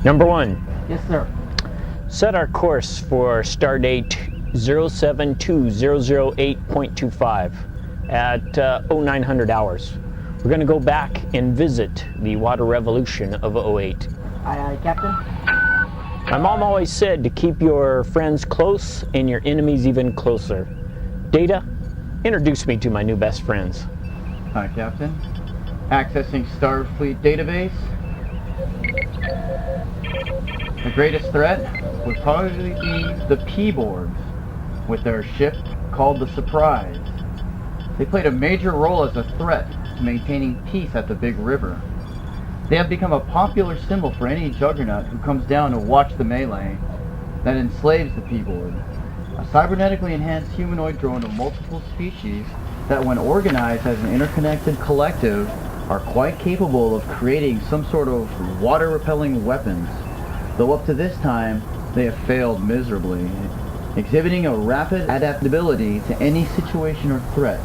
Number 1. Yes, sir. Set our course for stardate 072008.25 at 0900 hours. We're going to go back and visit the water revolution of '08. Aye, aye, Captain. My mom always said to keep your friends close and your enemies even closer. Data, introduce me to my new best friends. Hi, Captain. Accessing Starfleet database. The greatest threat would probably be the P-Borgs, with their ship called the Surprise. They played a major role as a threat to maintaining peace at the Big River. They have become a popular symbol for any juggernaut who comes down to watch the melee that enslaves the P-Borg, a cybernetically enhanced humanoid drone of multiple species that, when organized as an interconnected collective, are quite capable of creating some sort of water-repelling weapons, though up to this time they have failed miserably, exhibiting a rapid adaptability to any situation or threat.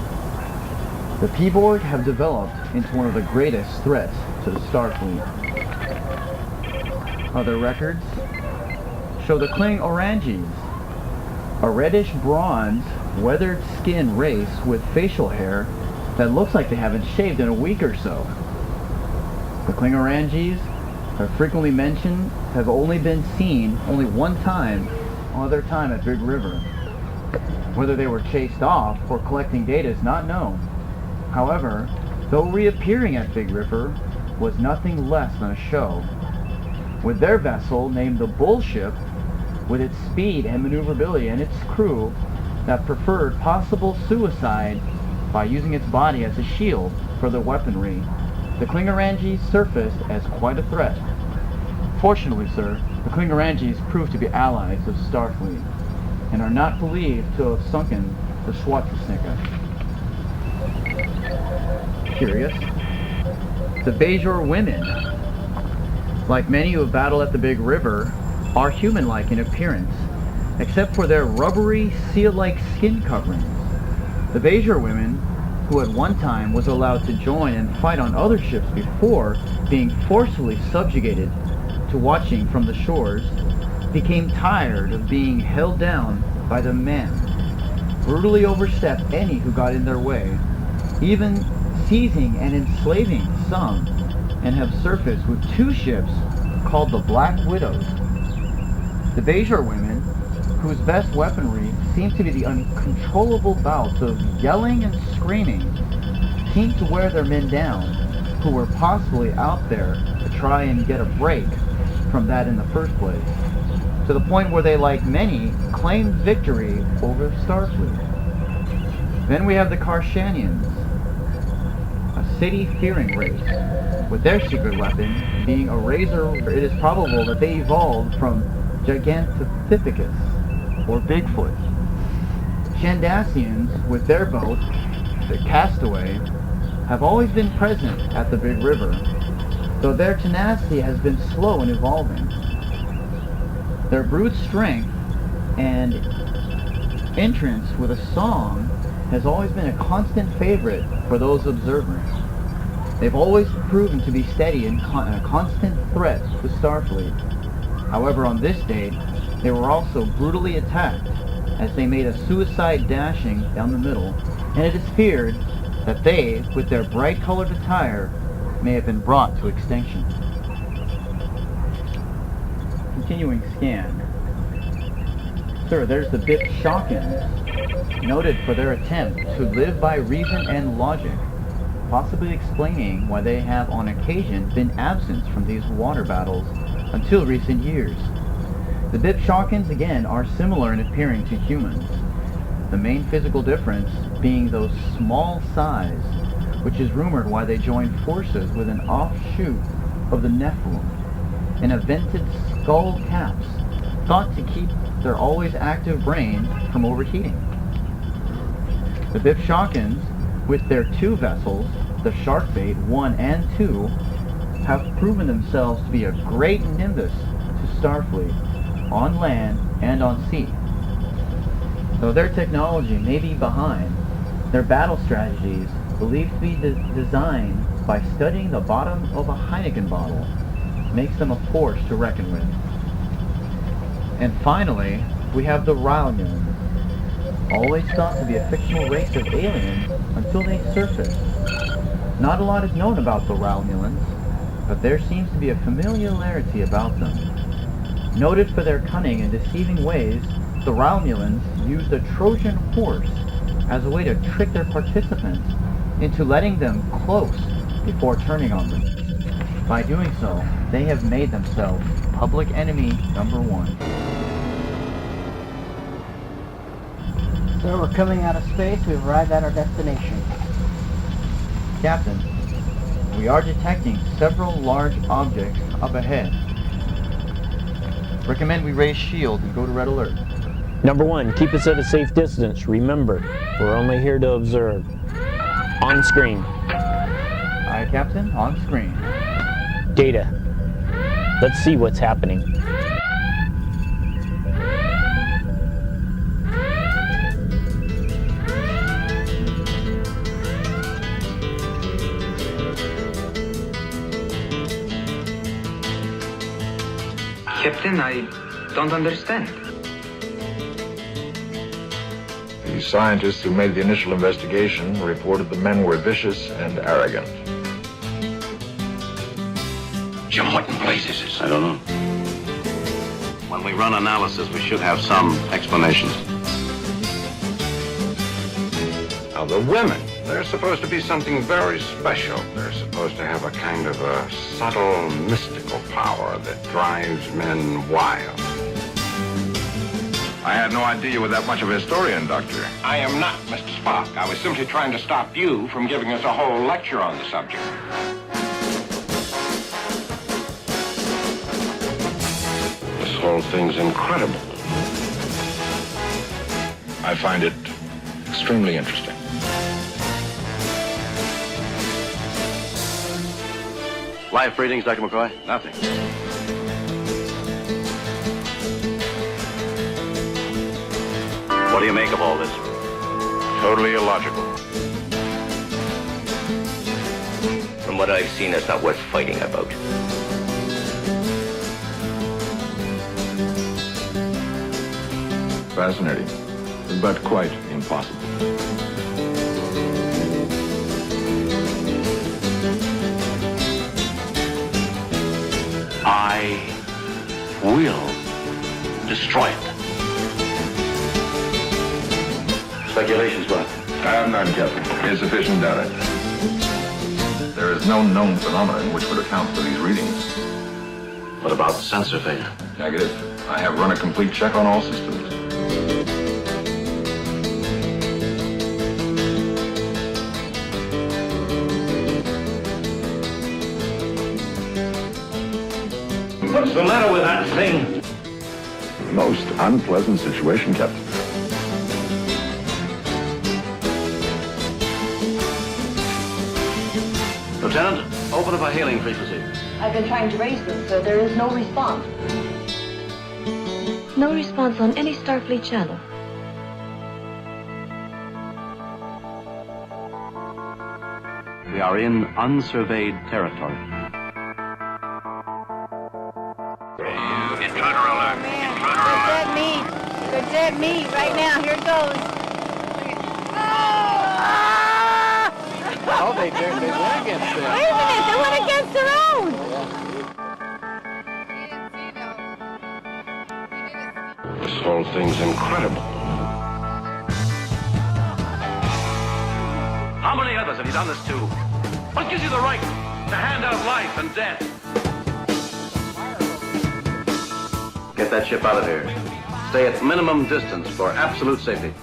The P-Borg have developed into one of the greatest threats to the Starfleet. Other records show the Kling-Orangis, a reddish-bronze, weathered skin race with facial hair that looks like they haven't shaved in a week or so. The Kling-Orangis are frequently mentioned have only been seen only one time all their time at Big River. Whether they were chased off or collecting data is not known. However, though reappearing at Big River was nothing less than a show. With their vessel named the Bullship, with its speed and maneuverability, and its crew that preferred possible suicide by using its body as a shield for their weaponry, the Kling-Orangis surfaced as quite a threat. Fortunately, sir, the Kling-Orangis proved to be allies of Starfleet, and are not believed to have sunken the Schwarzschild. Curious? The Bajor women, like many who have battled at the Big River, are human-like in appearance, except for their rubbery, seal-like skin coverings. The Bajor women, who at one time was allowed to join and fight on other ships before being forcefully subjugated to watching from the shores, became tired of being held down by the men, brutally overstepped any who got in their way, even seizing and enslaving some, and have surfaced with 2 ships called the Black Widows. The Bajor women, whose best weaponry seems to be the uncontrollable bouts of yelling and screaming, seem to wear their men down, who were possibly out there to try and get a break from that in the first place, to the point where they, like many, claimed victory over Starfleet. Then we have the Karshanians, a city-fearing race, with their secret weapon being a razor. It is probable that they evolved from Gigantopithecus, or Bigfoot. Shandassians, with their boat, the Castaway, have always been present at the Big River, though their tenacity has been slow in evolving. Their brute strength and entrance with a song has always been a constant favorite for those observers. They've always proven to be steady and a constant threat to Starfleet. However, on this date, they were also brutally attacked as they made a suicide dashing down the middle, and it is feared that they, with their bright-colored attire, may have been brought to extinction. Continuing scan. Sir, there's the Bip Shawkins, noted for their attempt to live by reason and logic, possibly explaining why they have on occasion been absent from these water battles until recent years. The Bip Shawkins, again, are similar in appearing to humans, the main physical difference being those small size, which is rumored why they joined forces with an offshoot of the Nephilim, and have vented skull caps, thought to keep their always active brain from overheating. The Bip Shawkins, with their 2 vessels, the Sharkbait 1 and 2, have proven themselves to be a great nimbus to Starfleet, on land and on sea. Though their technology may be behind, their battle strategies, believed to be designed by studying the bottom of a Heineken bottle, makes them a force to reckon with. And finally, we have the Romulans, always thought to be a fictional race of aliens until they surface. Not a lot is known about the Romulans, but there seems to be a familiarity about them. Noted for their cunning and deceiving ways, the Romulans used a Trojan horse as a way to trick their participants into letting them close before turning on them. By doing so, they have made themselves public enemy number one. So we're coming out of space. We've arrived at our destination. Captain, we are detecting several large objects up ahead. Recommend we raise shield and go to red alert. Number 1, keep us at a safe distance. Remember, we're only here to observe. On screen. Aye, Captain, on screen. Data. Let's see what's happening. Captain, I don't understand. The scientists who made the initial investigation reported the men were vicious and arrogant. Jim, what in place is this? I don't know. When we run analysis, we should have some explanations. Now, the women, they're supposed to be something very special. They're supposed to have a kind of a subtle, mystical power that drives men wild. I had no idea you were that much of a historian, Doctor. I am not, Mr. Spock. I was simply trying to stop you from giving us a whole lecture on the subject. This whole thing's incredible. I find it extremely interesting. Life readings, Dr. McCoy? Nothing. What do you make of all this? Totally illogical. From what I've seen, it's not worth fighting about. Fascinating, but quite impossible. I will destroy it. Speculations, what? I'm not, Captain. Insufficient data. There is no known phenomenon which would account for these readings. What about the sensor failure? Negative. I have run a complete check on all systems. What's the matter with that thing? Most unpleasant situation, Captain. Lieutenant, open up a hailing frequency. I've been trying to raise them, sir. There is no response. No response on any Starfleet channel. We are in unsurveyed territory. Intruder alert! Intruder alert! Dead meat. They're dead meat right now. Here it goes. Oh, they went against them. Wait a minute. They went against their own. This whole thing's incredible. How many others have you done this to? What gives you the right to hand out life and death? Get that ship out of here. Stay at minimum distance for absolute safety.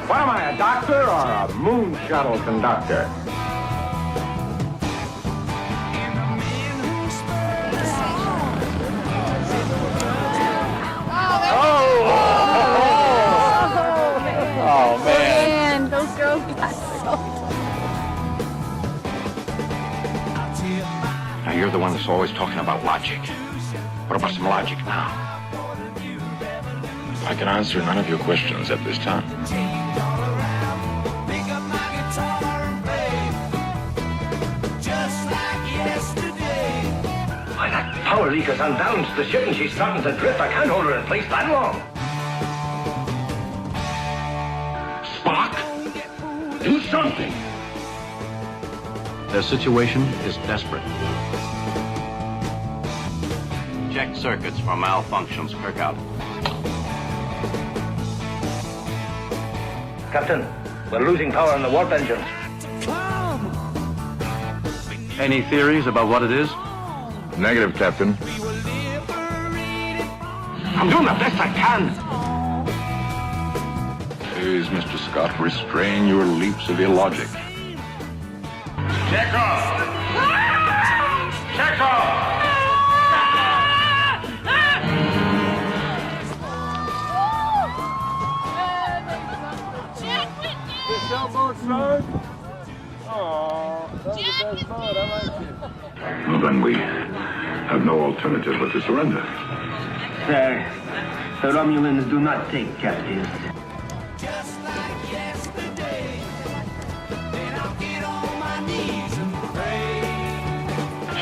What am I, a doctor or a moon shuttle conductor? Oh, man. Man, those girls got so... Now, you're the one that's always talking about logic. What about some logic now? I can answer none of your questions at this time. power leak has unbalanced the ship and she's starting to drift. I can't hold her in place that long. Spock, do something. Their situation is desperate. Check circuits for malfunctions. Kirk out. Captain, we're losing power in the warp engines. Any theories about what it is? Negative, Captain. I'm doing the best I can. Please, Mr. Scott, restrain your leaps of illogic. Check off. Check off. Well, then we have no alternative but to surrender. Sir, the Romulans do not take captives.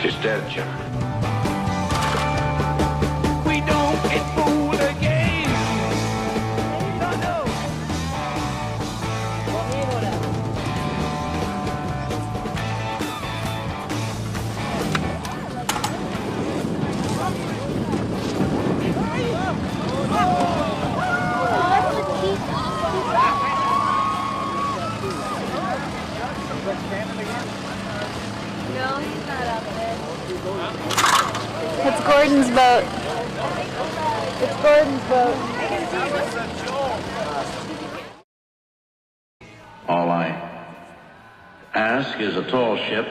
She's dead, Jim. We don't get fooled again. No, he's not up there. It's Gordon's boat. It's Gordon's boat. All I ask is a tall ship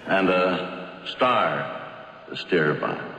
and a star to steer by.